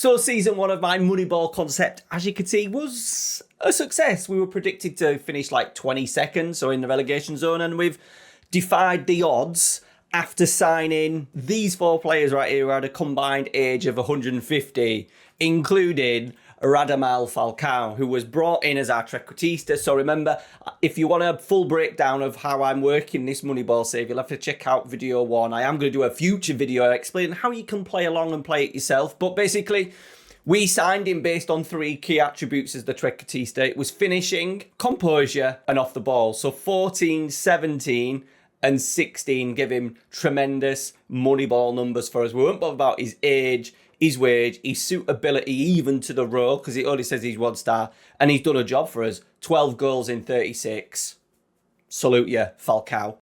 So season 1 of my Moneyball concept, as you can see, was a success. We were predicted to finish like 22nd, so in the relegation zone, and we've defied the odds after signing these 4 players right here who had a combined age of 150, including Radamel Falcao, who was brought in as our trequartista. So remember, if you want a full breakdown of how I'm working this Moneyball save, you'll have to check out video 1. I am going to do a future video explaining how you can play along and play it yourself. But basically, we signed him based on 3 key attributes as the trequartista. It was finishing, composure, and off the ball. So 14, 17, and 16 give him tremendous Moneyball numbers for us. We weren't bothered about his age, his wage, his suitability even to the role, because it only says he's 1 star, and he's done a job for us. 12 goals in 36. Salute you, Falcao.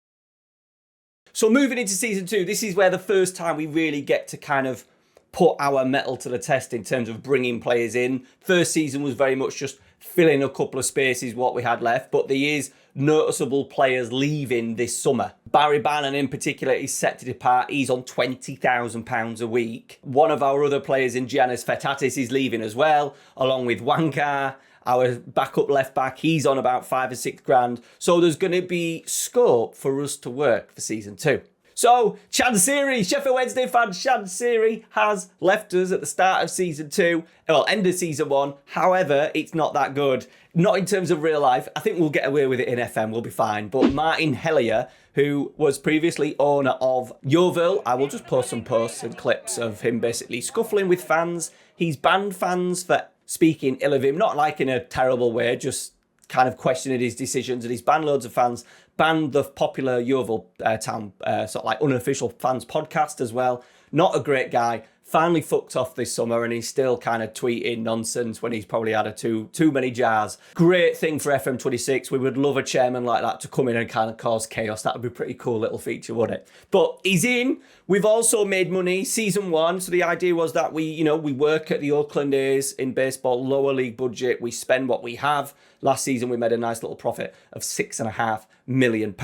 So moving into season 2, this is where the first time we really get to kind of put our mettle to the test in terms of bringing players in. First season was very much just filling a couple of spaces what we had left, but there is noticeable players leaving this summer. Barry Bannon in particular is set to depart. He's on £20,000 a week. One of our other players in Giannis Fetatis is leaving as well, along with Wankar, our backup left back. He's on about 5 or 6 grand. So there's going to be scope for us to work for season 2. So, Chansiri, Sheffield Wednesday fan Chansiri has left us at the start of season 2, well, end of season 1. However, it's not that good. Not in terms of real life. I think we'll get away with it in FM, we'll be fine. But Martin Hellier, who was previously owner of Yeovil, I will just post some posts and clips of him basically scuffling with fans. He's banned fans for speaking ill of him, not like in a terrible way, just kind of questioning his decisions, and he's banned loads of fans, banned the popular Yeovil Town sort of like unofficial fans podcast as well. Not a great guy. Finally fucked off this summer, and he's still kind of tweeting nonsense when he's probably had too many jars. Great thing for FM26. We would love a chairman like that to come in and kind of cause chaos. That would be a pretty cool little feature, wouldn't it? But he's in. We've also made money season 1. So the idea was that we work at the Oakland A's in baseball, lower league budget. We spend what we have. Last season, we made a nice little profit of £6.5 million.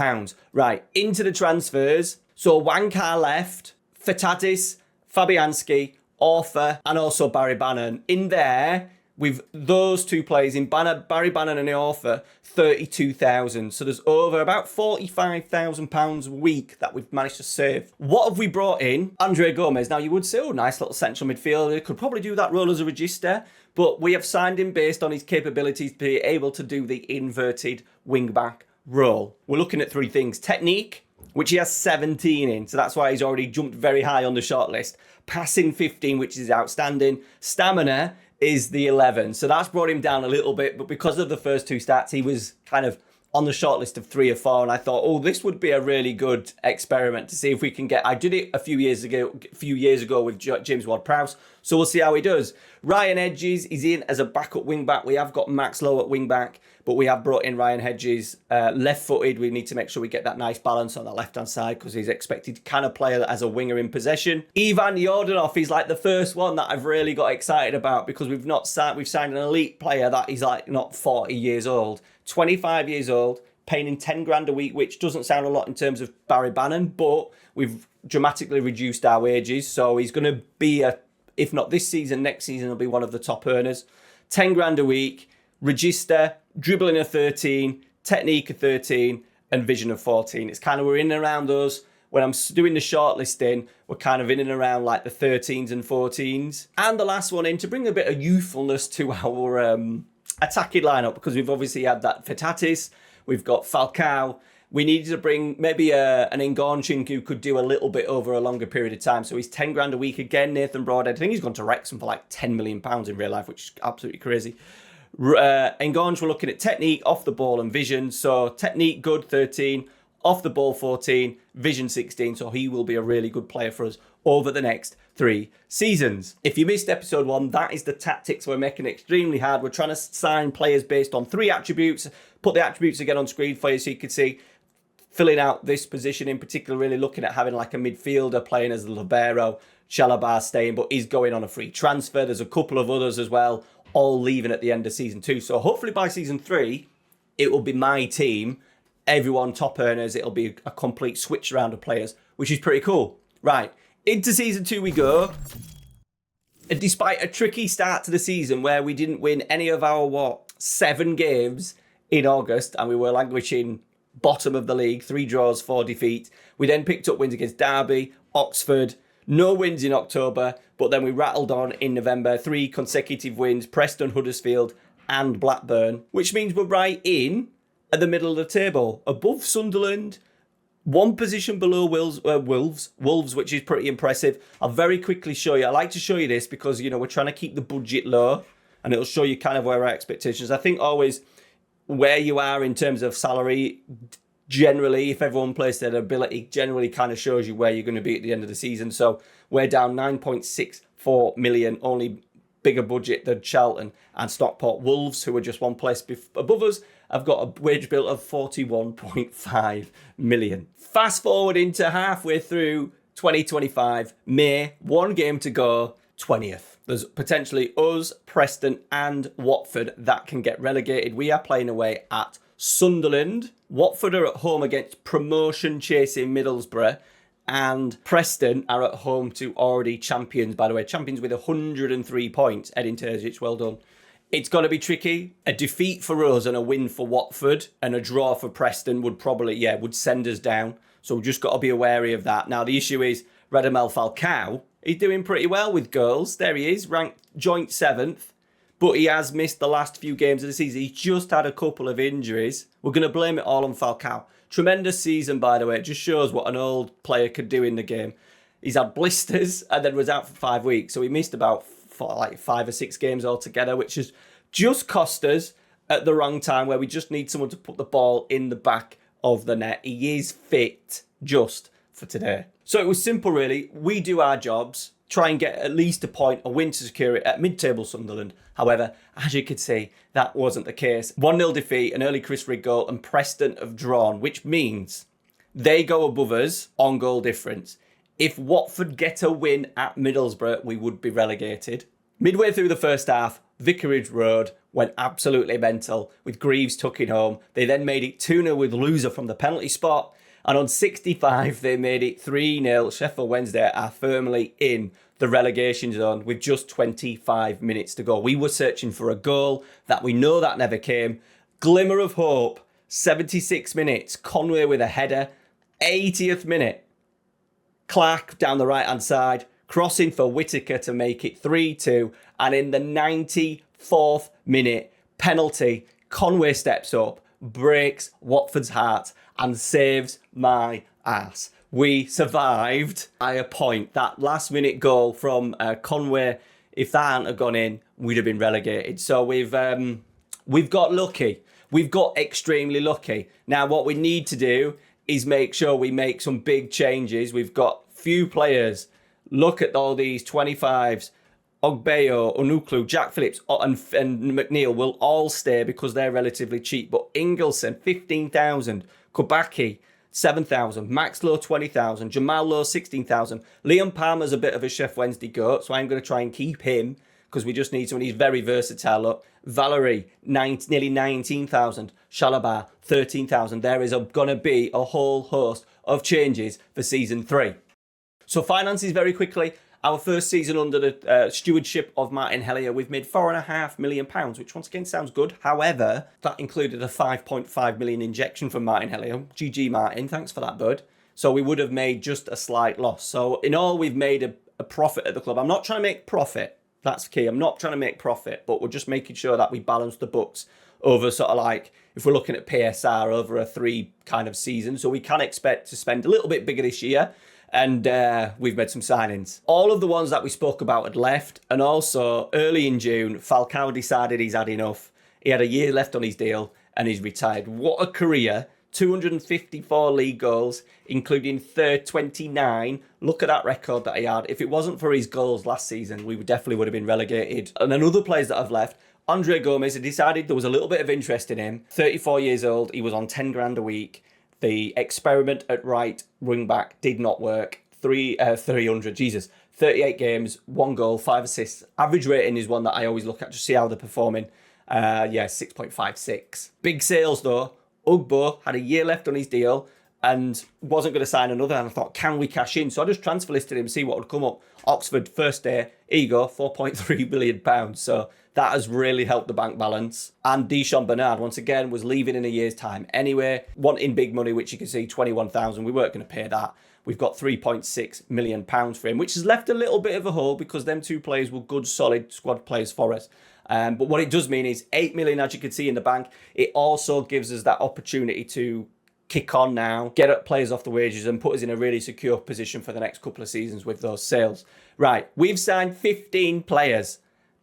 Right, into the transfers. So Wankar left, Fetatis, Fabianski, Orfer, and also Barry Bannon. In there, with those 2 players, in Barry Bannon and Orfer, 32,000. So there's over about £45,000 a week that we've managed to save. What have we brought in? Andre Gomez. Now, you would say, oh, nice little central midfielder. Could probably do that role as a register. But we have signed him based on his capabilities to be able to do the inverted wing-back role. We're looking at 3 things. Technique, which he has 17 in, so that's why he's already jumped very high on the shortlist. Passing 15, which is outstanding. Stamina is the 11, so that's brought him down a little bit, but because of the first 2 stats, he was kind of on the shortlist of 3 or 4, and I thought, oh, this would be a really good experiment to see if we can get. I did it a few years ago with James Ward-Prowse, so we'll see how he does. Ryan Hedges is in as a backup wing-back. We have got Max Lowe at wing-back, but we have brought in Ryan Hedges, left-footed. We need to make sure we get that nice balance on the left-hand side because he's expected to kind of play as a winger in possession. Ivan Yordanov is like the first one that I've really got excited about because we've signed an elite player that is like not 40 years old, 25 years old, paying him 10 grand a week, which doesn't sound a lot in terms of Barry Bannon, but we've dramatically reduced our wages. So he's going to be if not this season, next season he'll be one of the top earners. 10 grand a week, register, dribbling of 13, technique of 13, and vision of 14. It's kind of, we're in and around those. When I'm doing the shortlisting, we're kind of in and around like the 13s and 14s. And the last one in to bring a bit of youthfulness to our attacking lineup, because we've obviously had that Fetatis, we've got Falcao. We needed to bring maybe an Ngornchink who could do a little bit over a longer period of time. So he's 10 grand a week again. Nathan Broadhead, I think he's gone to Wrexham for like £10 million in real life, which is absolutely crazy. Ngornch, we're looking at technique, off the ball, and vision. So technique, good, 13. Off the ball, 14. Vision, 16. So he will be a really good player for us over the next 3 seasons. If you missed episode 1, that is the tactics. We're making it extremely hard. We're trying to sign players based on 3 attributes. Put the attributes again on screen for you so you can see. Filling out this position in particular, really looking at having like a midfielder playing as the libero, Chalabar staying, but he's going on a free transfer. There's a couple of others as well, all leaving at the end of season 2. So hopefully by season 3, it will be my team, everyone top earners. It'll be a complete switch around of players, which is pretty cool. Right, into season 2 we go. Despite a tricky start to the season where we didn't win any of our, 7 games in August, and we were languishing bottom of the league, 3 draws, 4 defeats. We then picked up wins against Derby, Oxford, no wins in October, but then we rattled on in November, 3 consecutive wins, Preston, Huddersfield and Blackburn, which means we're right in at the middle of the table, above Sunderland, 1 position below Wolves, which is pretty impressive. I'll very quickly show you. I like to show you this because, we're trying to keep the budget low and it'll show you kind of where our expectations. I think always where you are in terms of salary, generally, if everyone plays their ability, generally kind of shows you where you're going to be at the end of the season. So we're down 9.64 million, only bigger budget than Charlton and Stockport. Wolves, who are just 1 place above us, have got a wage bill of 41.5 million. Fast forward into halfway through 2025, May, 1 game to go, 20th. There's potentially us, Preston and Watford that can get relegated. We are playing away at Sunderland. Watford are at home against promotion-chasing Middlesbrough. And Preston are at home to already champions, by the way. Champions with 103 points. Edin Terzic, well done. It's going to be tricky. A defeat for us and a win for Watford and a draw for Preston would probably, would send us down. So we've just got to be wary of that. Now, the issue is Radamel Falcao, he's doing pretty well with goals. There he is, ranked joint 7th. But he has missed the last few games of the season. He's just had a couple of injuries. We're going to blame it all on Falcao. Tremendous season, by the way. It just shows what an old player could do in the game. He's had blisters and then was out for 5 weeks. So he missed about 5 or 6 games altogether, which has just cost us at the wrong time where we just need someone to put the ball in the back of the net. He is fit just for today. So it was simple, really. We do our jobs, try and get at least a point, a win to secure it at mid-table Sunderland. However, as you could see, that wasn't the case. 1-0 defeat, an early Chris Rigg goal, and Preston have drawn, which means they go above us on goal difference. If Watford get a win at Middlesbrough, we would be relegated. Midway through the first half, Vicarage Road went absolutely mental with Greaves tucking home. They then made it 2-0 with Loser from the penalty spot. And on 65, they made it 3-0. Sheffield Wednesday are firmly in the relegation zone with just 25 minutes to go. We were searching for a goal that we know that never came. Glimmer of hope, 76 minutes. Conway with a header. 80th minute. Clark down the right-hand side, crossing for Whittaker to make it 3-2. And in the 94th minute, penalty, Conway steps up, breaks Watford's heart and saves my ass. We survived by a point. That last-minute goal from Conway, if that hadn't have gone in, we'd have been relegated. So we've got lucky. We've got extremely lucky. Now, what we need to do is make sure we make some big changes. We've got few players. Look at all these 25s. Ogbeyo, Onuklu, Jack Phillips and McNeil will all stay because they're relatively cheap. But Ingilson, 15,000. Kubaki, 7,000. Max Lowe, 20,000. Jamal Lowe, 16,000. Liam Palmer's a bit of a Chef Wednesday goat, so I'm going to try and keep him because we just need someone. He's very versatile. Look, Valerie, nearly 19,000. Shalabar, 13,000. There is going to be a whole host of changes for season 3. So finances very quickly. Our first season under the stewardship of Martin Hellier, we've made £4.5 million, which once again sounds good. However, that included a £5.5 million injection from Martin Hellier. GG Martin, thanks for that, bud. So we would have made just a slight loss. So in all, we've made a profit at the club. I'm not trying to make profit. That's key. I'm not trying to make profit, but we're just making sure that we balance the books over sort of like, if we're looking at PSR over a 3 kind of season. So we can expect to spend a little bit bigger this year. And we've made some signings. All of the ones that we spoke about had left. And also, early in June, Falcao decided he's had enough. He had a year left on his deal and he's retired. What a career. 254 league goals, including 29. Look at that record that he had. If it wasn't for his goals last season, we definitely would have been relegated. And then other players that have left. Andre Gomez had decided there was a little bit of interest in him. 34 years old. He was on 10 grand a week. The experiment at right wing back did not work. 38 games, 1 goal, 5 assists. Average rating is one that I always look at to see how they're performing. 6.56. Big sales though. Ugbo had a year left on his deal and wasn't going to sign another. And I thought, can we cash in? So I just transfer listed him, see what would come up. Oxford, first day, here you go, £4.3 billion. So that has really helped the bank balance. And Deshaun Bernard, once again, was leaving in a year's time anyway, wanting big money, which you can see, 21,000. We weren't going to pay that. We've got £3.6 million for him, which has left a little bit of a hole because them two players were good, solid squad players for us. But what it does mean is 8 million, as you can see in the bank. It also gives us that opportunity to kick on now, get up players off the wages and put us in a really secure position for the next couple of seasons with those sales. Right, we've signed 15 players.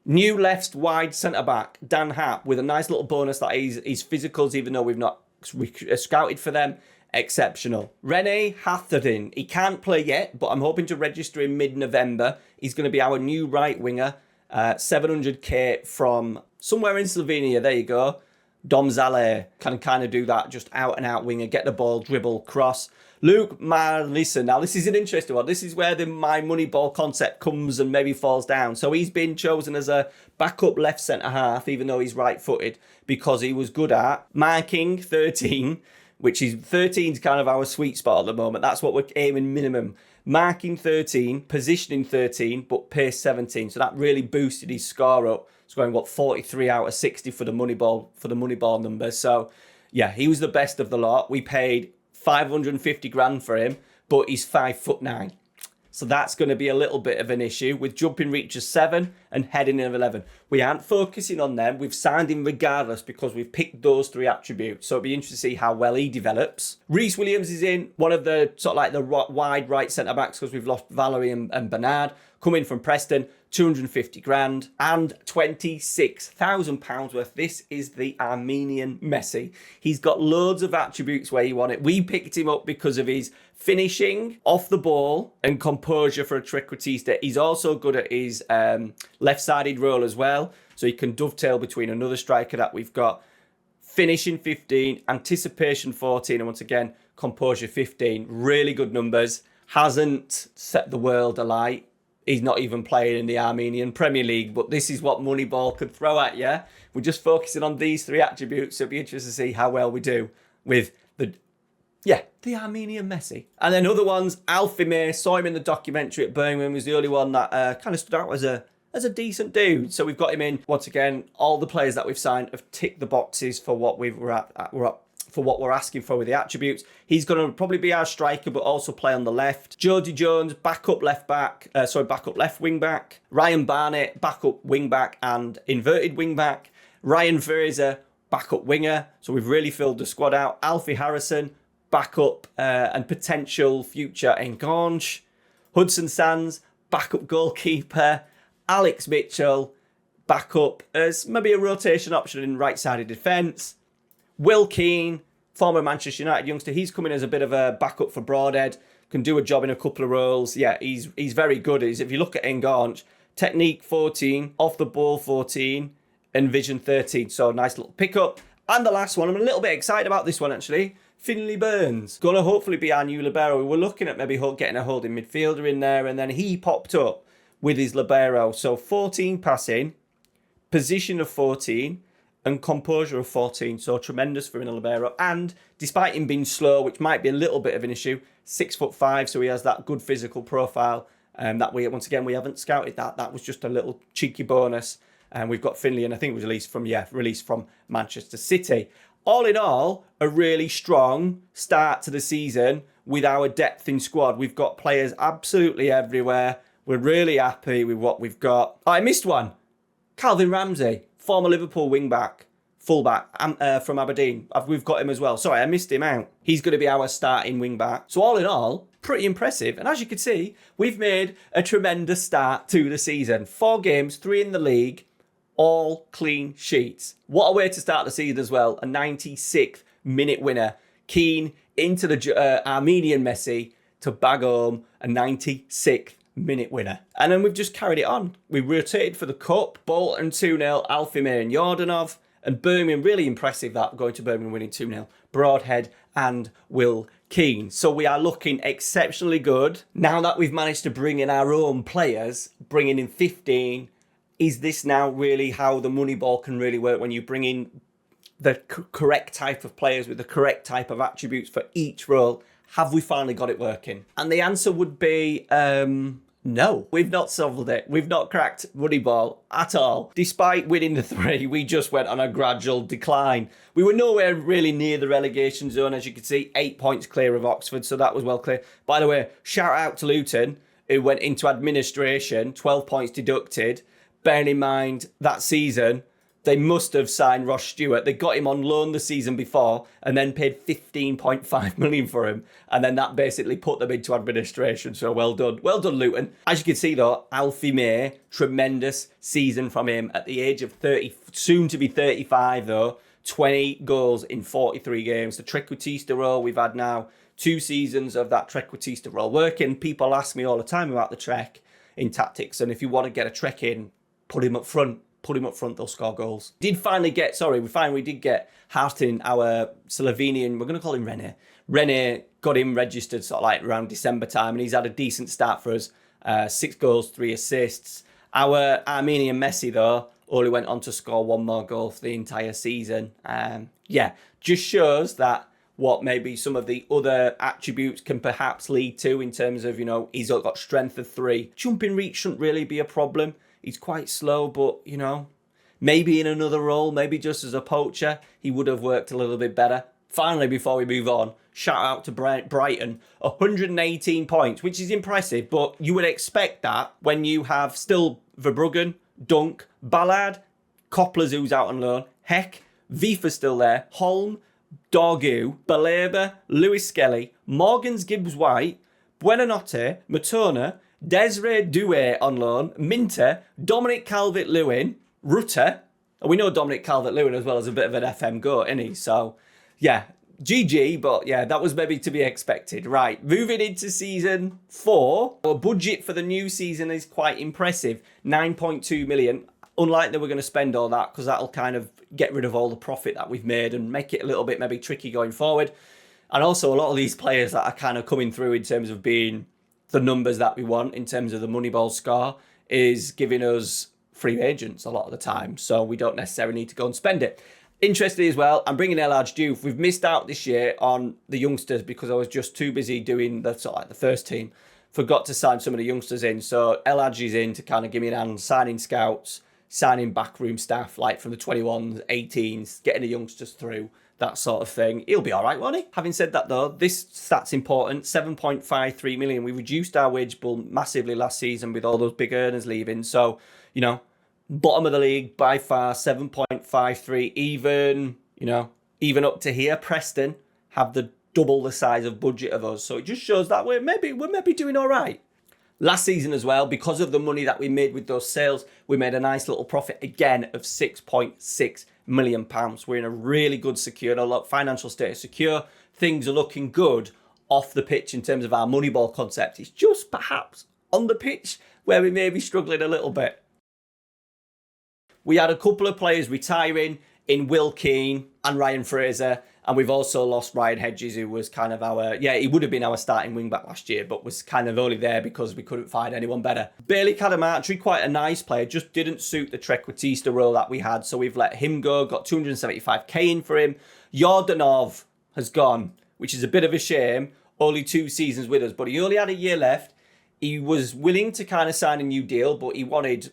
New left wide centre-back, Dan Happ, with a nice little bonus that his physicals, even though we've not scouted for them, exceptional. Rene Hatherden, he can't play yet, but I'm hoping to register in mid-November. He's going to be our new right winger. 700k from somewhere in Slovenia. There you go. Domzale can kind of do that, just out and out winger, get the ball, dribble, cross. Luke Marlison. Now, this is an interesting one. This is where my Moneyball concept comes and maybe falls down. So he's been chosen as a backup left centre half, even though he's right footed, because he was good at marking 13, which is 13 is kind of our sweet spot at the moment. That's what we're aiming minimum. Marking 13, positioning 13, but pace 17. So that really boosted his score up. Scoring 43 out of 60 for the Moneyball numbers. So yeah, he was the best of the lot. We paid 550 grand for him, but he's 5'9". So that's going to be a little bit of an issue with jumping reach of 7 and heading of 11. We aren't focusing on them. We've signed him regardless because we've picked those 3 attributes. So it'll be interesting to see how well he develops. Reece Williams is in, one of the sort of like the wide right centre backs because we've lost Valerie and Bernard. Coming from Preston, 250 grand and £26,000 worth. This is the Armenian Messi. He's got loads of attributes where you want it. We picked him up because of his finishing off the ball and composure for a trequartista. He's also good at his left-sided role as well. So he can dovetail between another striker that we've got. Finishing 15, anticipation 14, and once again, composure 15. Really good numbers. Hasn't set the world alight. He's not even playing in the Armenian Premier League, but this is what Moneyball could throw at you. We're just focusing on these 3 attributes, so it'll be interesting to see how well we do with the Armenian Messi. And then other ones, Alfie May, saw him in the documentary at Birmingham, was the only one that kind of stood out as a decent dude. So we've got him in. Once again, all the players that we've signed have ticked the boxes for what for what we're asking for with the attributes. He's going to probably be our striker, but also play on the left. Jody Jones, backup backup left wing back. Ryan Barnett, backup wing back and inverted wing back. Ryan Fraser, backup winger. So we've really filled the squad out. Alfie Harrison, backup and potential future Engange. Hudson Sands, backup goalkeeper. Alex Mitchell, backup as maybe a rotation option in right-sided defence. Will Keane, former Manchester United youngster, he's coming as a bit of a backup for Broadhead, can do a job in a couple of roles. Yeah, he's very good. If you look at Engange, technique 14, off the ball 14, and vision 13. So nice little pickup. And the last one, I'm a little bit excited about this one actually. Finley Burns, going to hopefully be our new libero. We were looking at maybe getting a holding midfielder in there, and then he popped up with his libero. So 14 passing, position of 14, and composure of 14, so tremendous for a libero. And despite him being slow, which might be a little bit of an issue, 6'5", so he has that good physical profile. That we haven't scouted that. That was just a little cheeky bonus. And we've got Finley, and I think it was released from Manchester City. All in all, a really strong start to the season with our depth in squad. We've got players absolutely everywhere. We're really happy with what we've got. Oh, I missed one. Calvin Ramsey, former Liverpool wing-back, full-back from Aberdeen. We've got him as well. Sorry, I missed him out. He's going to be our starting wing-back. So all in all, pretty impressive. And as you can see, we've made a tremendous start to the season. 4 games, 3 in the league, all clean sheets. What a way to start the season as well. A 96th minute winner. Keane into the Armenian Messi to bag home a 96th minute winner. And then we've just carried it on. We rotated for the Cup. Bolton 2-0, Alfie May and Yordanov. And Birmingham, really impressive that, going to Birmingham winning 2-0. Broadhead and Will Keane. So we are looking exceptionally good. Now that we've managed to bring in our own players, bringing in 15, is this now really how the Moneyball can really work, when you bring in the correct type of players with the correct type of attributes for each role? Have we finally got it working? And the answer would be No, we've not solved it. We've not cracked Moneyball at all. Despite winning the 3, we just went on a gradual decline. We were nowhere really near the relegation zone, as you can see, 8 points clear of Oxford, so that was well clear. By the way, shout out to Luton, who went into administration, 12 points deducted. Bearing in mind that season, they must have signed Ross Stewart. They got him on loan the season before and then paid 15.5 million for him. And then that basically put them into administration. So well done. Well done, Luton. As you can see, though, Alfie May, tremendous season from him at the age of 30, soon to be 35, though. 20 goals in 43 games. The Trequartista role we've had now, 2 seasons of that Trequartista role working. People ask me all the time about the Trek in tactics. And if you want to get a Trek in, put him up front. Put him up front, they'll score goals. We finally did get Hartin, our Slovenian, we're going to call him Rene. Rene got him registered sort of like around December time, and he's had a decent start for us. 6 goals, 3 assists. Our Armenian Messi, though, only went on to score 1 more goal for the entire season. Just shows that what maybe some of the other attributes can perhaps lead to in terms of, he's got strength of 3. Jumping reach shouldn't really be a problem. He's quite slow, but, maybe in another role, maybe just as a poacher, he would have worked a little bit better. Finally, before we move on, shout out to Brighton. 118 points, which is impressive, but you would expect that when you have still Verbruggen, Dunk, Ballard, Coppler's who's out on loan, Heck, Vifa's still there, Holm, Dorgu, Baleba, Lewis Skelly, Morgans Gibbs-White, Buonanotte, Matona, Desiree Doué on loan, Minter, Dominic Calvert-Lewin, Rutter. And we know Dominic Calvert-Lewin as well as a bit of an FM goat, isn't he? So, yeah, GG, but yeah, that was maybe to be expected. Right, moving into season 4. Our budget for the new season is quite impressive. 9.2 million. Unlikely we're going to spend all that because that'll kind of get rid of all the profit that we've made and make it a little bit maybe tricky going forward. And also a lot of these players that are kind of coming through in terms of being the numbers that we want in terms of the Moneyball score is giving us free agents a lot of the time. So we don't necessarily need to go and spend it. Interestingly as well, I'm bringing El Hadj Diouf. We've missed out this year on the youngsters because I was just too busy doing the sort of like the first team. Forgot to sign some of the youngsters in. So El Hadj is in to kind of give me an hand, signing scouts, signing backroom staff like from the 21s, 18s, getting the youngsters through. That sort of thing. He'll be all right, won't he? Having said that, though, this stat's important. 7.53 million. We reduced our wage bill massively last season with all those big earners leaving. So, bottom of the league by far, 7.53. Even up to here, Preston have double the size of budget of us. So it just shows that we're maybe doing all right. Last season as well, because of the money that we made with those sales, we made a nice little profit again of £6.6 million. We're in a really good financial status secure. Things are looking good off the pitch in terms of our Moneyball concept. It's just perhaps on the pitch where we may be struggling a little bit. We had a couple of players retiring in Will Keane and Ryan Fraser. And we've also lost Ryan Hedges, who was kind of he would have been our starting wing-back last year, but was kind of only there because we couldn't find anyone better. Bailey Cadamartri, quite a nice player, just didn't suit the Trequartista role that we had, so we've let him go, got 275k in for him. Yordanov has gone, which is a bit of a shame, only 2 seasons with us, but he only had a year left. He was willing to kind of sign a new deal, but he wanted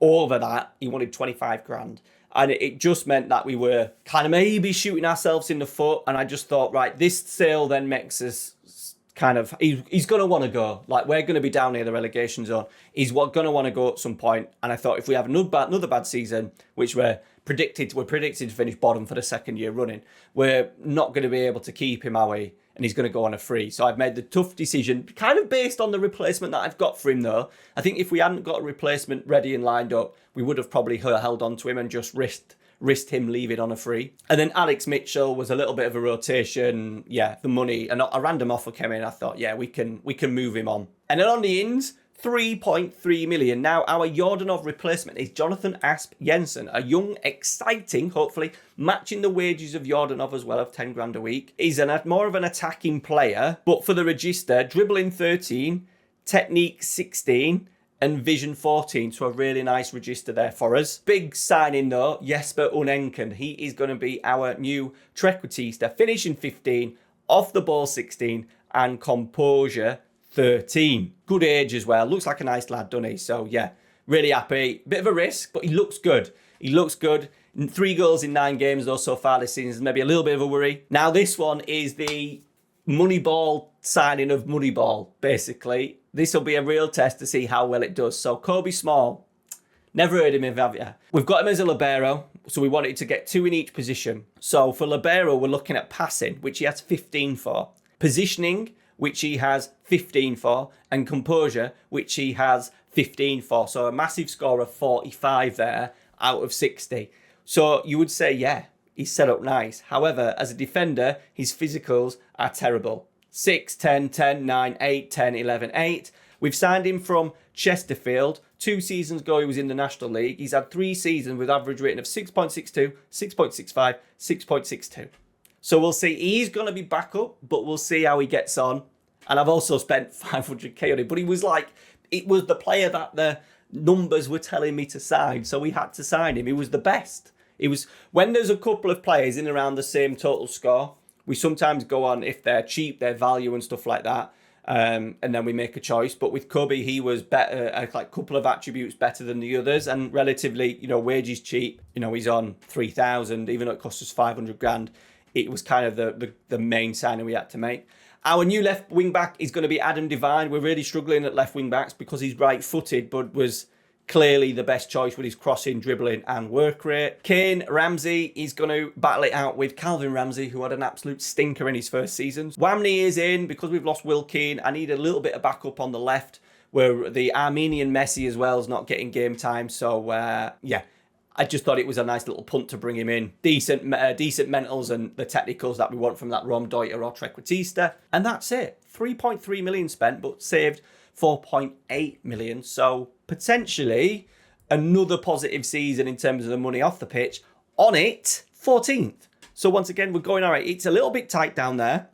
over that, he wanted 25 grand. And it just meant that we were kind of maybe shooting ourselves in the foot. And I just thought, right, this sale then makes us kind of, he's going to want to go. Like, we're going to be down near the relegation zone. He's going to want to go at some point. And I thought if we have another bad season, which we're predicted to finish bottom for the 2nd year running, we're not going to be able to keep him, are we? And he's going to go on a free. So I've made the tough decision, kind of based on the replacement that I've got for him, though. I think if we hadn't got a replacement ready and lined up, we would have probably held on to him and just risked him leaving on a free. And then Alex Mitchell was a little bit of a rotation. Yeah, the money, and a random offer came in. I thought, yeah, we can move him on. And then on the ins, 3.3 million. Now, our Yordanov replacement is Jonathan Asp Jensen, a young, exciting, hopefully, matching the wages of Yordanov as well of 10 grand a week. He's more of an attacking player, but for the register, dribbling 13, technique 16, and vision 14. So a really nice register there for us. Big signing though, Jesper Unenken. He is going to be our new Trequartista, finishing 15, off the ball 16, and composure 13. Good age as well. Looks like a nice lad, doesn't he? So yeah, really happy. Bit of a risk, but he looks good. He looks good. 3 goals in 9 games though so far this season is maybe a little bit of a worry. Now this one is the Moneyball signing of Moneyball, basically. This will be a real test to see how well it does. So Kobe Small, never heard of him, have you? We've got him as a libero, so we wanted to get 2 in each position. So for libero, we're looking at passing, which he has 15 for. Positioning, which he has 15 for. And composure, which he has 15 for. So a massive score of 45 there out of 60. So you would say, yeah, he's set up nice. However, as a defender, his physicals are terrible. 6, 10, 10, 9, 8, 10, 11, 8. We've signed him from Chesterfield. 2 seasons ago, he was in the National League. He's had 3 seasons with average rating of 6.62, 6.65, 6.62. So we'll see. He's going to be back up, but we'll see how he gets on. And I've also spent 500k on him. But he was like, it was the player that the numbers were telling me to sign. So we had to sign him. He was the best. It was when there's a couple of players in around the same total score, we sometimes go on if they're cheap, their value and stuff like that. And then we make a choice. But with Kobe, he was better, like a couple of attributes better than the others, and relatively, wages cheap. He's on 3,000, even though it cost us 500 grand. It was kind of the main signing we had to make. Our new left wing back is going to be Adam Devine. We're really struggling at left wing backs because he's right-footed, but was clearly the best choice with his crossing, dribbling and work rate. Kane Ramsey is going to battle it out with Calvin Ramsey, who had an absolute stinker in his first season. Wamney is in because we've lost Will Keane. I need a little bit of backup on the left, where the Armenian Messi as well is not getting game time. So, yeah, I just thought it was a nice little punt to bring him in. Decent mentals and the technicals that we want from that Rom Deuter or Trequartista. And that's it. 3.3 million spent, but saved 4.8 million. So potentially another positive season in terms of the money off the pitch. On it, 14th. So once again, we're going all right. It's a little bit tight down there.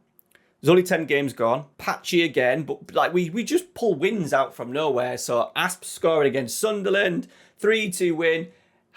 There's only 10 games gone. Patchy again, but like we just pull wins out from nowhere. So Asp scoring against Sunderland, 3-2 win.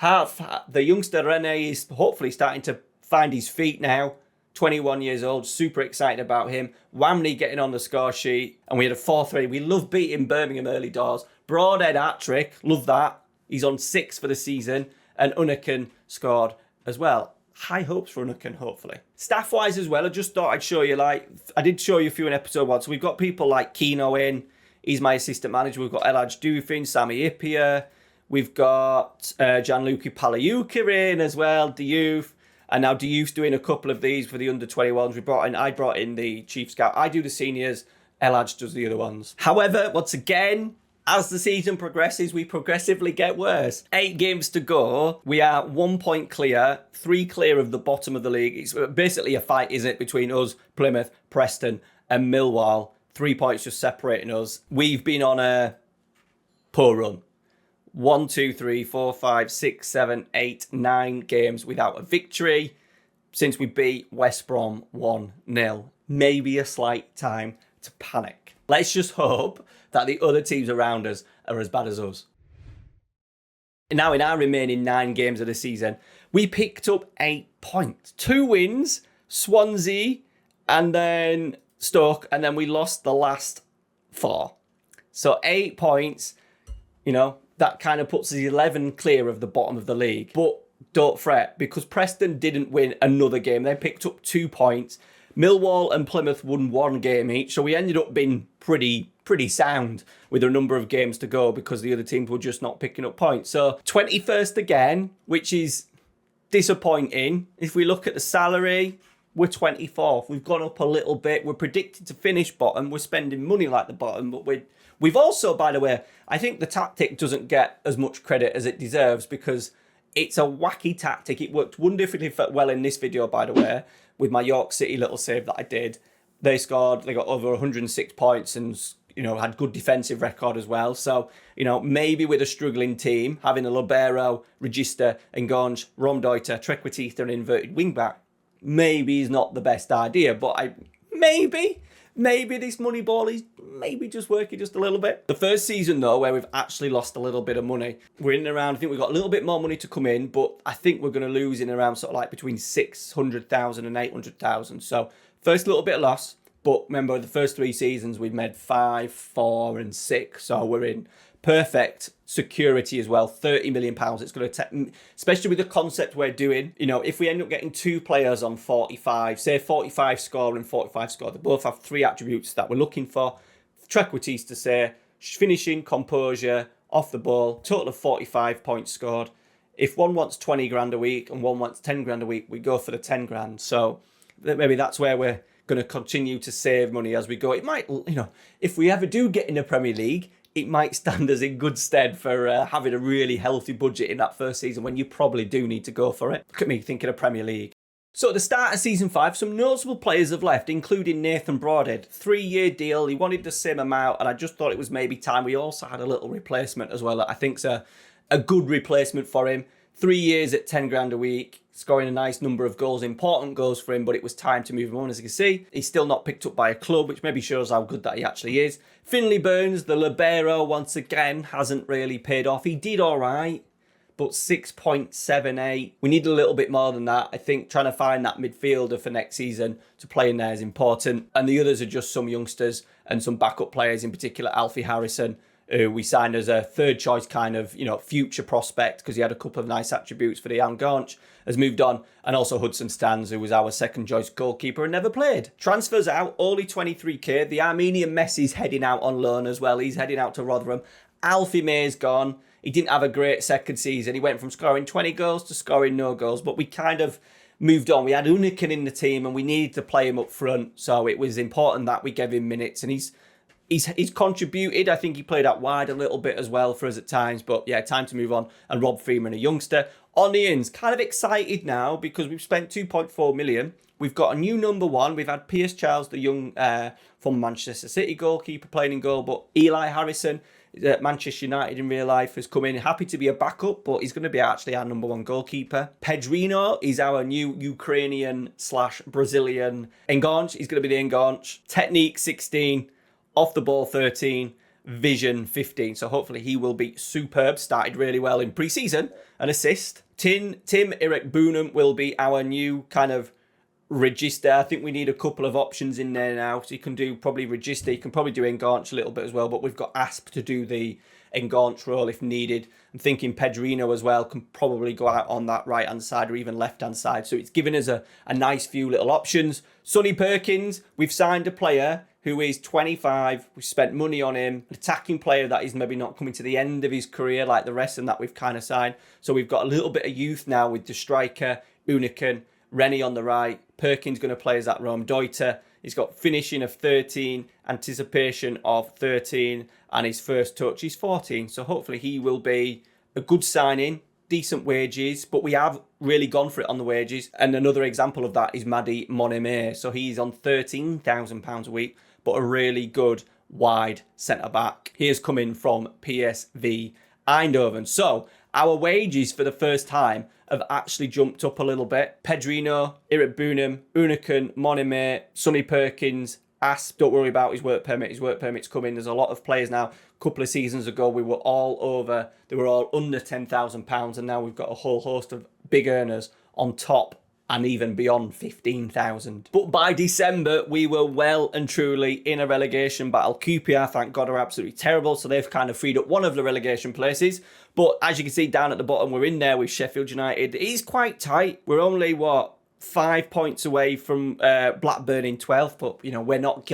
The youngster Rene is hopefully starting to find his feet now. 21 years old, super excited about him. Wamney getting on the score sheet, and we had a 4-3. We love beating Birmingham early doors. Broadhead hat-trick, love that. He's on 6 for the season, and Unnaken scored as well. High hopes for Unnaken, hopefully. Staff-wise as well, I just thought I'd show you, I did show you a few in episode 1. So we've got people like Keno in. He's my assistant manager. We've got Elhaj Dufin, Sami Ipia. We've got Gianluca Pagliuca in as well, Diouf. And now Diouf's doing a couple of these for the under-21s. I brought in the chief scout. I do the seniors. Elhaj does the other ones. However, once again, as the season progresses, we progressively get worse. 8 games to go. We are 1 point clear, 3 clear of the bottom of the league. It's basically a fight, isn't it, between us, Plymouth, Preston, and Millwall. 3 points just separating us. We've been on a poor run. 1, 2, 3, 4, 5, 6, 7, 8, 9 games without a victory since we beat West Brom 1-0. Maybe a slight time to panic. Let's just hope that the other teams around us are as bad as us. Now, in our remaining 9 games of the season, we picked up 8 points. 2 wins, Swansea, and then Stoke, and then we lost the last 4. So 8 points, that kind of puts us 11 clear of the bottom of the league. But don't fret, because Preston didn't win another game. They picked up 2 points. Millwall and Plymouth won 1 game each. So we ended up being pretty sound with a number of games to go because the other teams were just not picking up points. So 21st again, which is disappointing. If we look at the salary, we're 24th. We've gone up a little bit. We're predicted to finish bottom. We're spending money like the bottom, but we've also, by the way, I think the tactic doesn't get as much credit as it deserves because it's a wacky tactic. It worked wonderfully well in this video, by the way, with my York City little save that I did. They got over 106 points and, had good defensive record as well. So, maybe with a struggling team, having a libero, Register, Ngonge, Rom Deuter, Trequartista and inverted wingback, maybe is not the best idea, but maybe this money ball is maybe just working just a little bit. The first season, though, where we've actually lost a little bit of money, we're in and around, I think we've got a little bit more money to come in, but I think we're going to lose in around sort of like between 600,000 and 800,000. So first little bit of loss, But remember, the first 3 seasons we've made 5, 4, and 6, so we're in perfect security as well. £30 million. It's going to take, especially with the concept we're doing. You know, if we end up getting 2 players on 45, say 45 score and 45 score, they both have 3 attributes that we're looking for. Trequarties to say finishing, composure, off the ball, total of 45 points scored. If one wants 20 grand a week and one wants 10 grand a week, we go for the 10 grand. So maybe that's where we're going to continue to save money as we go. It might, you know, if we ever do get in the Premier League, it might stand us in good stead for having a really healthy budget in that first season when you probably do need to go for it. Look at me thinking of Premier League. So at the start of season 5, some noticeable players have left, including Nathan Broadhead. 3-year deal, he wanted the same amount, and I just thought it was maybe time. We also had a little replacement as well that I think's a good replacement for him. 3 years at 10 grand a week, scoring a nice number of goals, important goals for him, but it was time to move him on. As you can see, he's still not picked up by a club, which maybe shows how good that he actually is. Finley Burns, the libero, once again, hasn't really paid off. He did all right, but 6.78. We need a little bit more than that. I think trying to find that midfielder for next season to play in there is important. And the others are just some youngsters and some backup players, in particular Alfie Harrison, who we signed as a third choice kind of, you know, future prospect because he had a couple of nice attributes for the Young Gaunch, has moved on. And also Hudson Stans, who was our second choice goalkeeper and never played. Transfers out, only 23k. The Armenian Messi's heading out on loan as well. He's heading out to Rotherham. Alfie May's gone. He didn't have a great second season. He went from scoring 20 goals to scoring no goals, but we kind of moved on. We had Uniken in the team and we needed to play him up front. So it was important that we gave him minutes, and he's contributed. I think he played out wide a little bit as well for us at times. But yeah, time to move on. And Rob Freeman, a youngster. On the ins, kind of excited now because we've spent 2.4 million. We've got a new number 1. We've had Pierce Charles, the young from Manchester City goalkeeper, playing in goal. But Eli Harrison at Manchester United in real life has come in. Happy to be a backup, but he's going to be actually our number 1 goalkeeper. Pedrino is our new Ukrainian/Brazilian Enganche. He's going to be the Enganche. Technique 16. Off the ball 13, vision 15. So hopefully he will be superb. Started really well in pre-season. An assist. Tim Eric Boonham will be our new kind of register. I think we need a couple of options in there now. So you can do probably register. You can probably do Enganche a little bit as well. But we've got Asp to do the Enganche role if needed. I'm thinking Pedrino as well can probably go out on that right-hand side or even left-hand side. So it's given us a nice few little options. Sonny Perkins, we've signed a player who is 25. We spent money on him. An attacking player that is maybe not coming to the end of his career like the rest and that we've kind of signed. So we've got a little bit of youth now with the striker, Uniken, Rennie on the right. Perkins going to play as that Rome Deuter. He's got finishing of 13, anticipation of 13, and his first touch is 14. So hopefully he will be a good signing, decent wages, but we have really gone for it on the wages. And another example of that is Mady Moneme. So he's on £13,000 a week, but a really good wide centre-back. He is coming from PSV Eindhoven. So our wages for the first time have actually jumped up a little bit. Pedrino, Eric Boonham, Uniken, Moneme, Sonny Perkins, Asp. Don't worry about his work permit. His work permit's coming. There's a lot of players now. A couple of seasons ago, we were all over. They were all under £10,000, and now we've got a whole host of big earners on top and even beyond 15,000. But by December, we were well and truly in a relegation battle. QPR, thank God, are absolutely terrible, so they've kind of freed up one of the relegation places. But as you can see down at the bottom, we're in there with Sheffield United. It is quite tight. We're only, 5 points away from Blackburn in 12th, but you know we're not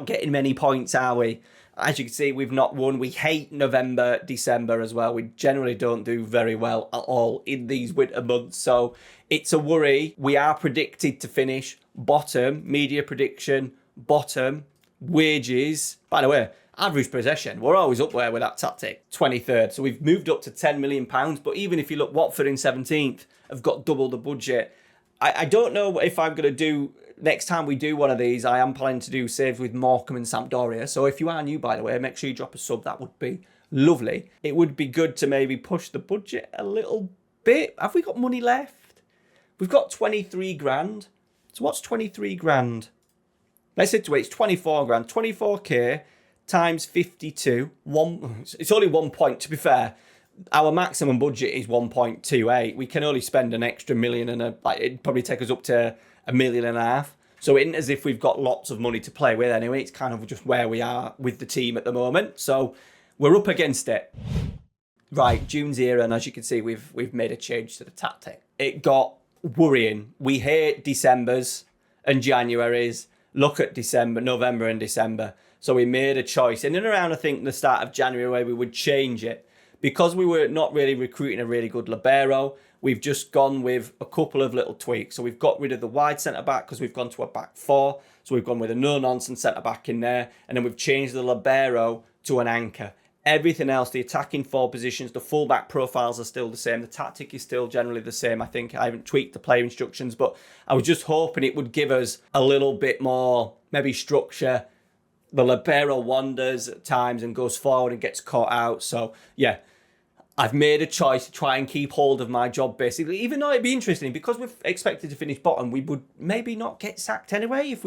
getting many points, are we? As you can see, we've not won. We hate November, December as well. We generally don't do very well at all in these winter months, so it's a worry. We are predicted to finish bottom. Media prediction, bottom. Wages. By the way, average possession, we're always up there with that tactic. 23rd, so we've moved up to £10 million. But even if you look, Watford in 17th have got double the budget. I don't know if I'm going to do, next time we do one of these, I am planning to do saves with Morecambe and Sampdoria. So if you are new, by the way, make sure you drop a sub. That would be lovely. It would be good to maybe push the budget a little bit. Have we got money left? We've got 23 grand. So what's 23 grand? Let's say it's 24 grand. 24k times 52. It's only 1 point, to be fair. Our maximum budget is 1.28. We can only spend an extra million and it'd probably take us up to £1.5 million. So it isn't as if we've got lots of money to play with anyway. It's kind of just where we are with the team at the moment. So we're up against it. Right, June's here, and as you can see, we've made a change to the tactic. It got worrying. We hate Decembers and Januaries. Look at December, November and December. So we made a choice. And in around, I think, the start of January, where we would change it. Because we were not really recruiting a really good libero, we've just gone with a couple of little tweaks. So we've got rid of the wide centre-back because we've gone to a back four. So we've gone with a no-nonsense centre-back in there. And then we've changed the libero to an anchor. Everything else, the attacking four positions, the fullback profiles are still the same. The tactic is still generally the same. I think I haven't tweaked the player instructions, but I was just hoping it would give us a little bit more, maybe structure. The libero wanders at times and goes forward and gets caught out. So, yeah, I've made a choice to try and keep hold of my job, basically. Even though it'd be interesting, because we're expected to finish bottom, we would maybe not get sacked anyway if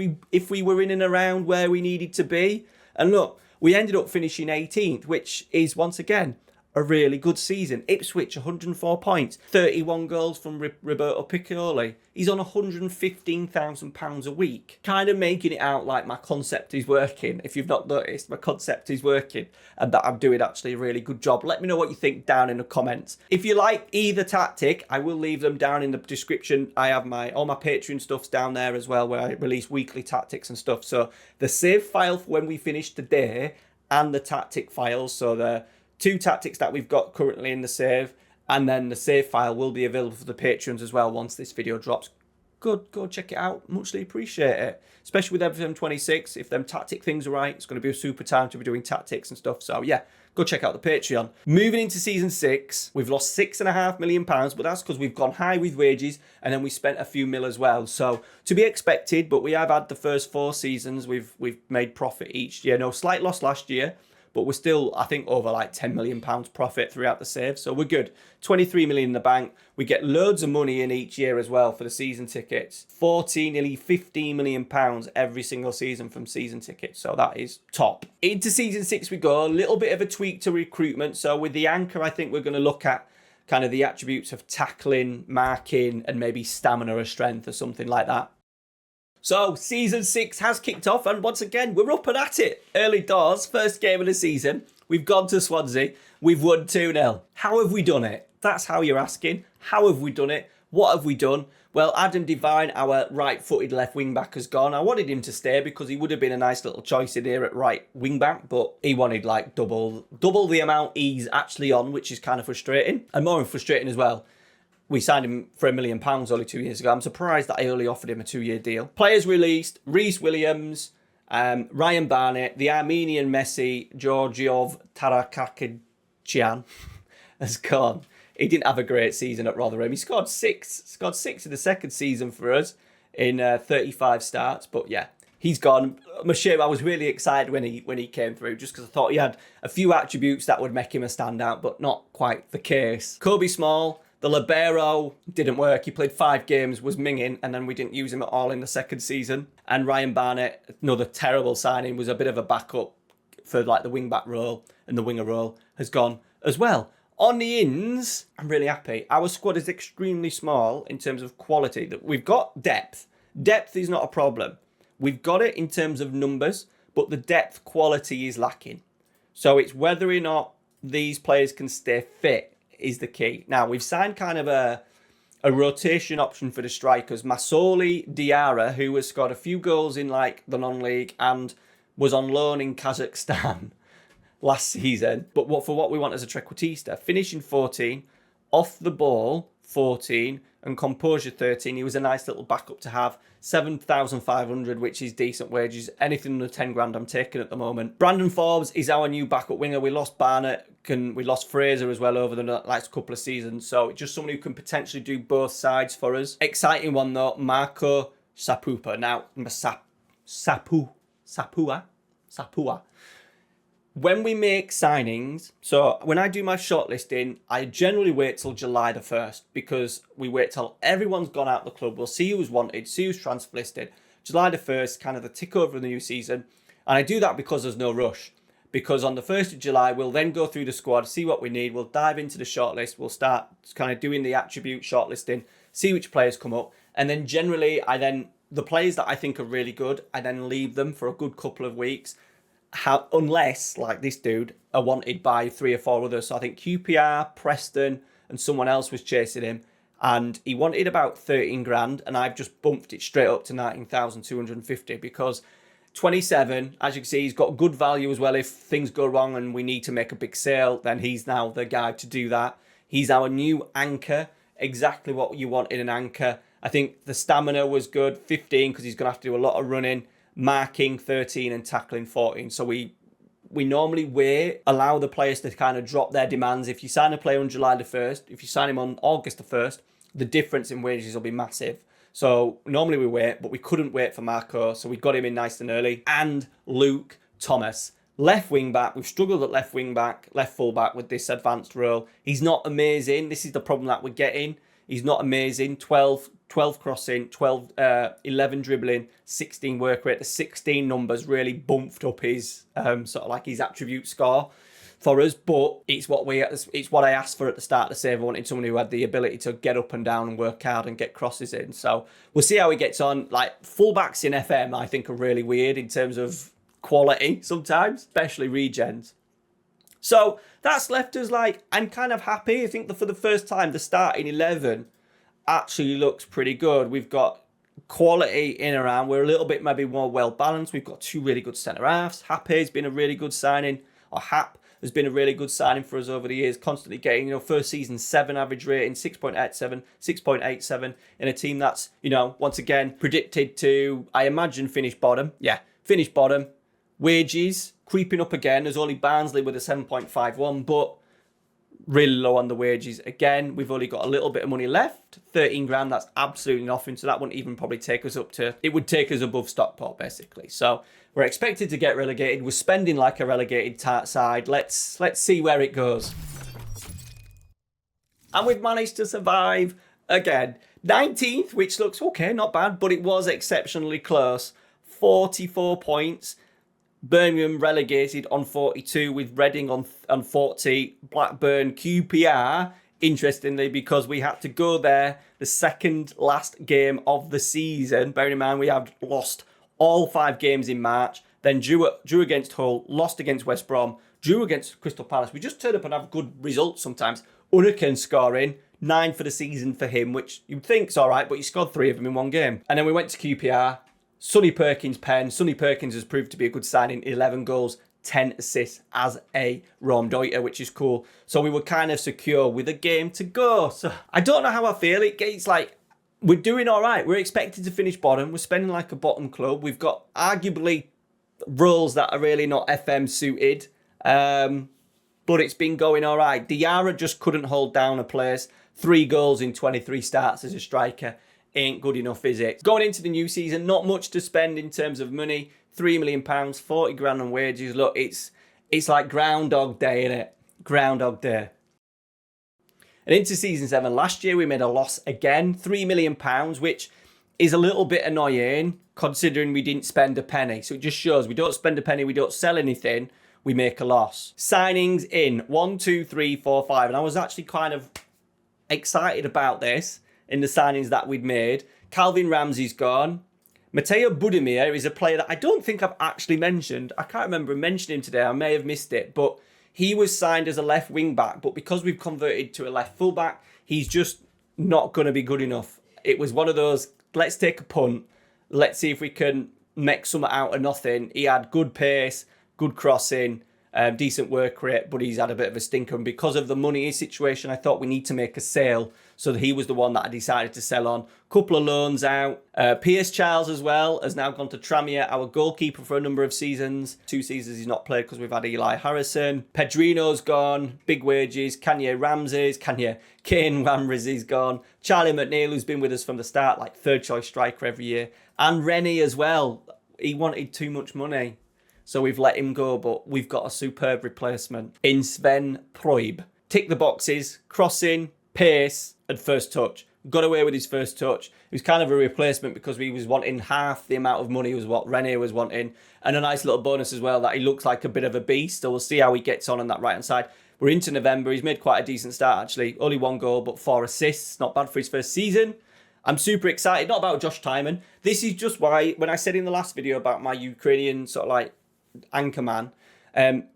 we were in and around where we needed to be. And look, we ended up finishing 18th, which is, once again, a really good season. Ipswich, 104 points, 31 goals from Roberto Piccoli. He's on £115,000 a week. Kind of making it out like my concept is working. If you've not noticed, my concept is working and that I'm doing actually a really good job. Let me know what you think down in the comments. If you like either tactic, I will leave them down in the description. I have all my Patreon stuffs down there as well, where I release weekly tactics and stuff. So the save file for when we finish today and the tactic files, so the 2 tactics that we've got currently in the save, and then the save file will be available for the Patreons as well once this video drops. Go check it out. Muchly appreciate it. Especially with everything 26. If them tactic things are right, it's going to be a super time to be doing tactics and stuff. So yeah, go check out the Patreon. Moving into season 6, we've lost £6.5 million, but that's because we've gone high with wages and then we spent a few mil as well. So to be expected, but we have had the first 4 seasons. We've made profit each year. No, slight loss last year, but we're still, I think, over like £10 million profit throughout the save. So we're good. 23 million in the bank. We get loads of money in each year as well for the season tickets. 14, nearly £15 million every single season from season tickets. So that is top. Into season 6 we go. A little bit of a tweak to recruitment. So with the anchor, I think we're going to look at kind of the attributes of tackling, marking, and maybe stamina or strength or something like that. So, season 6 has kicked off, and once again, we're up and at it. Early doors, first game of the season. We've gone to Swansea. We've won 2-0. How have we done it? That's how you're asking. How have we done it? What have we done? Well, Adam Devine, our right-footed left wing-back, has gone. I wanted him to stay because he would have been a nice little choice in here at right wing-back, but he wanted like double the amount he's actually on, which is kind of frustrating. And more frustrating as well, we signed him for £1 million only 2 years ago. I'm surprised that I only offered him a 2-year deal. Players released: Reece Williams, Ryan Barnett, the Armenian Messi, Georgiov Tarakakian has gone. He didn't have a great season at Rotherham. He scored six in the second season for us in 35 starts. But yeah, he's gone. I'm ashamed. I was really excited when he came through, just because I thought he had a few attributes that would make him a standout, but not quite the case. Kobe Small, the libero, didn't work. He played 5 games, was minging, and then we didn't use him at all in the second season. And Ryan Barnett, another terrible signing, was a bit of a backup for like the wing-back role and the winger role, has gone as well. On the ins, I'm really happy. Our squad is extremely small in terms of quality. We've got depth. Depth is not a problem. We've got it in terms of numbers, but the depth quality is lacking. So it's whether or not these players can stay fit is the key. Now, we've signed kind of a rotation option for the strikers. Masoli Diarra, who has scored a few goals in like the non-league and was on loan in Kazakhstan last season. But for what we want as a trequartista, finishing 14, off the ball 14, and composure 13. He was a nice little backup to have. 7,500, which is decent wages. Anything under 10 grand I'm taking at the moment. Brandon Forbes is our new backup winger. We lost Barnett, we lost Fraser as well over the last couple of seasons. So just someone who can potentially do both sides for us. Exciting one though, Marco Sapupa. Now, Sapua. When we make signings, so when I do my shortlisting, I generally wait till July the 1st because we wait till everyone's gone out the club. We'll see who's wanted, see who's transfer listed. July the 1st, kind of the tick over of the new season. And I do that because there's no rush. because on the 1st of July, we'll then go through the squad, see what we need. We'll dive into the shortlist. We'll start kind of doing the attribute shortlisting, see which players come up. And then generally, the players that I think are really good, I then leave them for a good couple of weeks. Unless, like this dude, are wanted by 3 or 4 others. So I think QPR, Preston, and someone else was chasing him. And he wanted about 13 grand, and I've just bumped it straight up to 19,250 because 27, as you can see, he's got good value as well. If things go wrong and we need to make a big sale, then he's now the guy to do that. He's our new anchor, exactly what you want in an anchor. I think the stamina was good, 15, because he's going to have to do a lot of running, marking 13 and tackling 14. So we normally allow the players to kind of drop their demands. If you sign a player on July the 1st, if you sign him on August the 1st, the difference in wages will be massive. So normally we wait, but we couldn't wait for Marco, so we got him in nice and early. And Luke Thomas, left wing back. We've struggled at left wing back, left full back with this advanced role. He's not amazing. This is the problem that we're getting. He's not amazing. 12 crossing, 11 dribbling, 16 work rate. The 16 numbers really bumped up his sort of like his attribute score for us, but it's what I asked for at the start of the save. I wanted someone who had the ability to get up and down and work hard and get crosses in. So we'll see how he gets on. Like, fullbacks in FM, I think, are really weird in terms of quality sometimes, especially regens. So that's left us like, I'm kind of happy. I think that for the first time, the starting 11 actually looks pretty good. We've got quality in around. We're a little bit maybe more well balanced. We've got 2 really good centre halves. Happy's been a really good signing, or Hap has been a really good signing for us over the years, constantly getting, first season 7 average rating, 6.87, 6.87 in a team that's, once again, predicted to, I imagine, finish bottom. Yeah, finish bottom. Wages creeping up again. There's only Barnsley with a 7.51, but really low on the wages. Again, we've only got a little bit of money left. 13 grand, that's absolutely nothing. So that wouldn't even probably take us it would take us above Stockport, basically. So we're expected to get relegated. We're spending like a relegated side. Let's see where it goes. And we've managed to survive again. 19th, which looks okay, not bad, but it was exceptionally close. 44 points. Birmingham relegated on 42 with Reading on 40. Blackburn, QPR, interestingly, because we had to go there the second last game of the season. Bearing in mind we have lost all 5 games in March, then drew against Hull, lost against West Brom, drew against Crystal Palace. We just turn up and have good results sometimes. Unniken scoring, 9 for the season for him, which you'd think's all right, but he scored 3 of them in 1 game. And then we went to QPR. Sonny Perkins' pen. Sonny Perkins has proved to be a good signing. 11 goals, 10 assists as a Rom Deuter, which is cool. So we were kind of secure with a game to go. So I don't know how I feel. It's like, we're doing all right. We're expected to finish bottom. We're spending like a bottom club. We've got arguably roles that are really not FM suited. But it's been going all right. Diarra just couldn't hold down a place. 3 goals in 23 starts as a striker. Ain't good enough, is it? Going into the new season, not much to spend in terms of money. £3 million, 40 grand on wages. Look, it's like Groundhog Day, innit? Groundhog Day. And into season 7, last year we made a loss again, £3 million, which is a little bit annoying considering we didn't spend a penny. So it just shows we don't spend a penny, we don't sell anything, we make a loss. Signings in 1, 2, 3, 4, 5. And I was actually kind of excited about this in the signings that we'd made. Calvin Ramsey's gone. Mateo Budimir is a player that I don't think I've actually mentioned. I can't remember mentioning him today. I may have missed it, but he was signed as a left wing back. But because we've converted to a left full back, he's just not going to be good enough. It was one of those, let's take a punt. Let's see if we can make something out of nothing. He had good pace, good crossing, decent work rate, but he's had a bit of a stinker. And because of the money situation, I thought we need to make a sale. So he was the one that I decided to sell on. Couple of loans out. Pierce Charles as well has now gone to Tranmere, our goalkeeper for a number of seasons. 2 seasons he's not played because we've had Eli Harrison. Pedrino's gone. Big wages. Kane Ramsey's gone. Charlie McNeil, who's been with us from the start, like 3rd choice striker every year. And Rennie as well. He wanted too much money, so we've let him go, but we've got a superb replacement in Sven Proib. Tick the boxes, crossing, pace, at first touch. Got away with his first touch. He was kind of a replacement because we was wanting half the amount of money was what Rene was wanting. And a nice little bonus as well that he looks like a bit of a beast. So we'll see how he gets on that right-hand side. We're into November. He's made quite a decent start, actually. Only 1 goal, but 4 assists. Not bad for his first season. I'm super excited. Not about Josh Timon. This is just why, when I said in the last video about my Ukrainian sort of like anchor man,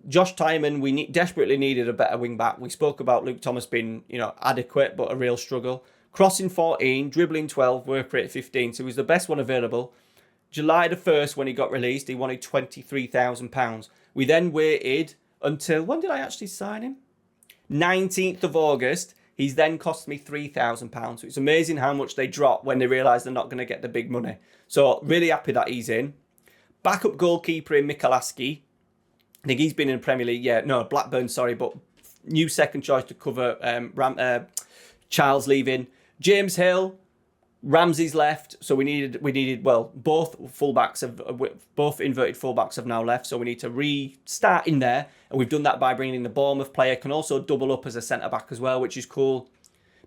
Josh Timon, we desperately needed a better wing back. We spoke about Luke Thomas being, adequate, but a real struggle. Crossing 14, dribbling 12, work rate 15. So he was the best one available. July the 1st, when he got released, he wanted £23,000. We then waited until, when did I actually sign him? 19th of August. He's then cost me £3,000. So it's amazing how much they drop when they realise they're not going to get the big money. So really happy that he's in. Backup goalkeeper in Mikalaski. I think he's been in the Premier League. Yeah, no, Blackburn, sorry, but new second choice to cover Charles leaving. James Hill, Ramsey's left, so we needed both inverted fullbacks have now left, so we need to restart in there, and we've done that by bringing in the Bournemouth player. Can also double up as a centre back as well, which is cool.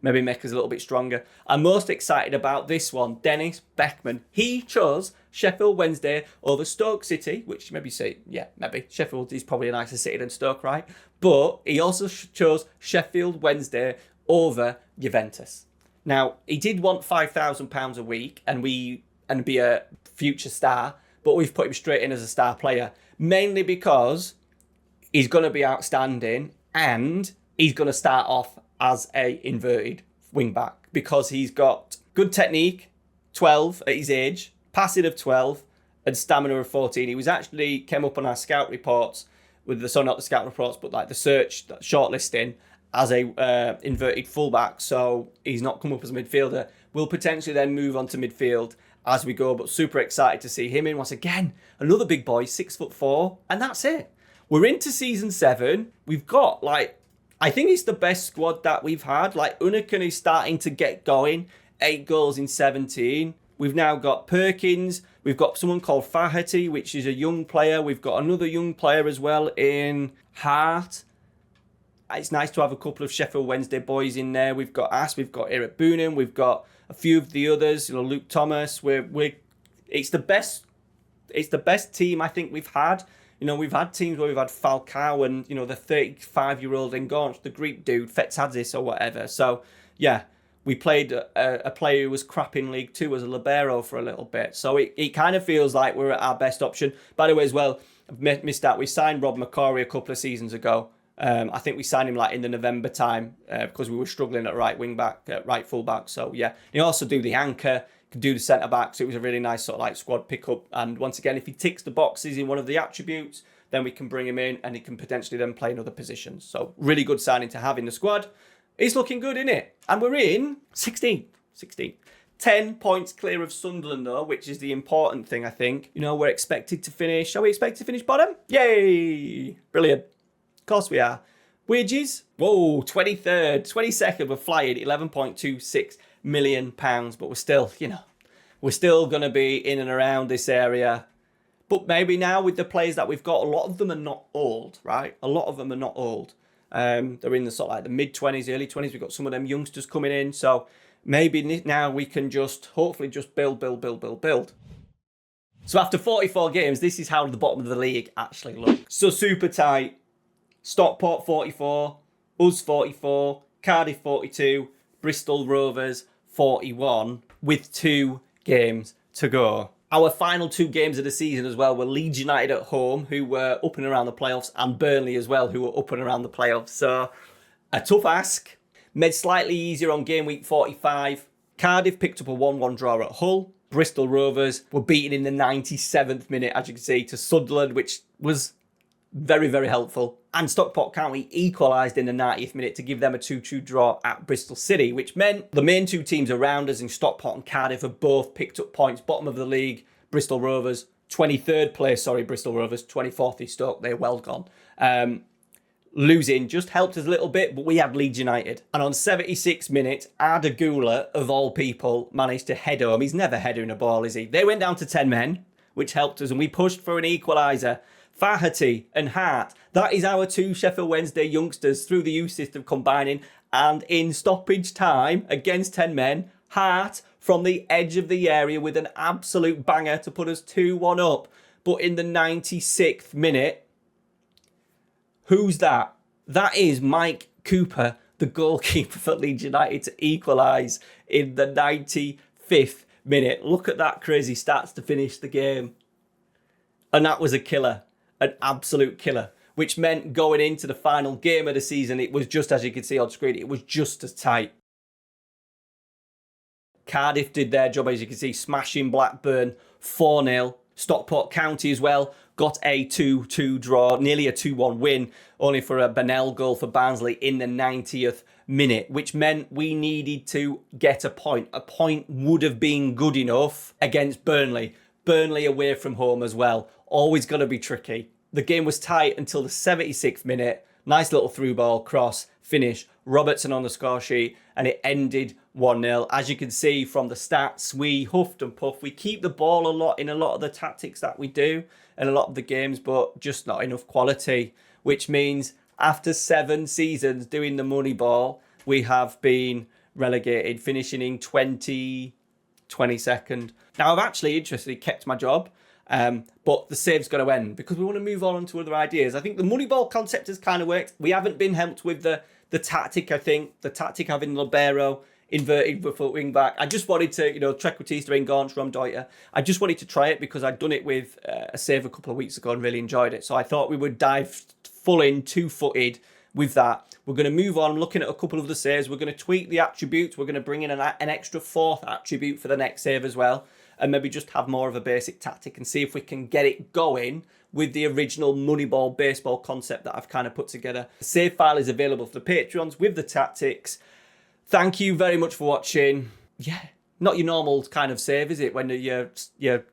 Maybe make us a little bit stronger. I'm most excited about this one, Dennis Beckman. He chose Sheffield Wednesday over Stoke City, which maybe Sheffield is probably a nicer city than Stoke, right? But he also chose Sheffield Wednesday over Juventus. Now, he did want £5,000 a week and be a future star, but we've put him straight in as a star player, mainly because he's going to be outstanding and he's going to start off as a inverted wing back because he's got good technique, 12 at his age, passing of 12, and stamina of 14. He was actually came up on our scout reports not the scout reports, but like the search shortlisting as a inverted fullback, so he's not come up as a midfielder. We'll potentially then move on to midfield as we go, but super excited to see him in once again. Another big boy, 6'4", and that's it. We're into season 7. We've got I think it's the best squad that we've had. Unakun is starting to get going. 8 goals in 17. We've now got Perkins. We've got someone called Fahati, which is a young player. We've got another young player as well in Hart. It's nice to have a couple of Sheffield Wednesday boys in there. We've got Ass, we've got Eric Boonen, we've got a few of the others. Luke Thomas. It's the best team I think we've had. We've had teams where we've had Falcao and the 35-year-old Enganche, the Greek dude, Fetsadzis or whatever. So yeah, we played a player who was crap in League 2 as a libero for a little bit. So it kind of feels like we're at our best option. By the way, as well, I've missed out. We signed Rob McCrory a couple of seasons ago. I think we signed him in the November time because we were struggling at right wing back, right full back. So yeah, he also do the anchor, could do the centre back. So it was a really nice sort of squad pickup. And once again, if he ticks the boxes in one of the attributes, then we can bring him in and he can potentially then play in other positions. So really good signing to have in the squad. It's looking good, isn't it? And we're in 16. 10 points clear of Sunderland though, which is the important thing, I think. We're expected to finish. Are we expected to finish bottom? Yay! Brilliant. Of course we are. Wages? Whoa, 23rd, 22nd, we're flying, £11.26 million. But we're still, we're still going to be in and around this area. But maybe now with the players that we've got, a lot of them are not old, right? A lot of them are not old. They're in the sort of the mid-20s, early 20s. We've got some of them youngsters coming in. So maybe now we can hopefully build. So after 44 games, this is how the bottom of the league actually looks. So super tight. Stockport 44, us 44, Cardiff 42, Bristol Rovers 41 with 2 games to go. Our final 2 games of the season as well were Leeds United at home, who were up and around the playoffs, and Burnley as well, who were up and around the playoffs. So a tough ask. Made slightly easier on game week 45. Cardiff picked up a 1-1 draw at Hull. Bristol Rovers were beaten in the 97th minute, as you can see, to Sunderland, which was very, very helpful. And Stockport County equalised in the 90th minute to give them a 2-2 draw at Bristol City, which meant the main 2 teams around us in Stockport and Cardiff have both picked up points. Bottom of the league, Bristol Rovers, 23rd place, Bristol Rovers, 24th is Stoke, they're well gone. Losing just helped us a little bit, but we had Leeds United. And on 76 minutes, Arda Güler, of all people, managed to head home. He's never heading a ball, is he? They went down to 10 men, which helped us, and we pushed for an equaliser. Fahati and Hart, that is our 2 Sheffield Wednesday youngsters through the youth system combining And in stoppage time, against 10 men, Hart from the edge of the area with an absolute banger to put us 2-1 up. But in the 96th minute, who's that? That is Mike Cooper, the goalkeeper for Leeds United, to equalise in the 95th minute. Look at that crazy stats to finish the game. And that was a killer, an absolute killer, which meant going into the final game of the season, it was just, as you can see on screen, it was just as tight. Cardiff did their job, as you can see, smashing Blackburn 4-0. Stockport County as well got a 2-2 draw, nearly a 2-1 win, only for a Bennell goal for Barnsley in the 90th minute, which meant we needed to get a point. A point would have been good enough against Burnley. Burnley away from home as well. Always going to be tricky. The game was tight until the 76th minute. Nice little through ball, cross, finish. Robertson on the score sheet, and it ended 1-0. As you can see from the stats, we huffed and puffed. We keep the ball a lot in a lot of the tactics that we do in a lot of the games, but just not enough quality, which means after 7 seasons doing the Moneyball, we have been relegated, finishing in 22nd. Now, I've actually, interestingly, kept my job, but the save's got to end because we want to move on to other ideas. I think the Moneyball concept has kind of worked. We haven't been helped with the tactic, I think. The tactic having Libero inverted with a wing back. I just wanted to, Trequartista, Enganche, Romdeuter. I just wanted to try it because I'd done it with a save a couple of weeks ago and really enjoyed it. So I thought we would dive full in, two-footed with that. We're going to move on, looking at a couple of the saves. We're going to tweak the attributes. We're going to bring in an extra 4th attribute for the next save as well. And maybe just have more of a basic tactic and see if we can get it going with the original Moneyball baseball concept that I've kind of put together. The save file is available for the Patreons with the tactics. Thank you very much for watching. Yeah, not your normal kind of save, is it? When your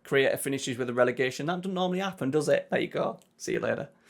creator finishes with a relegation. That doesn't normally happen, does it? There you go. See you later.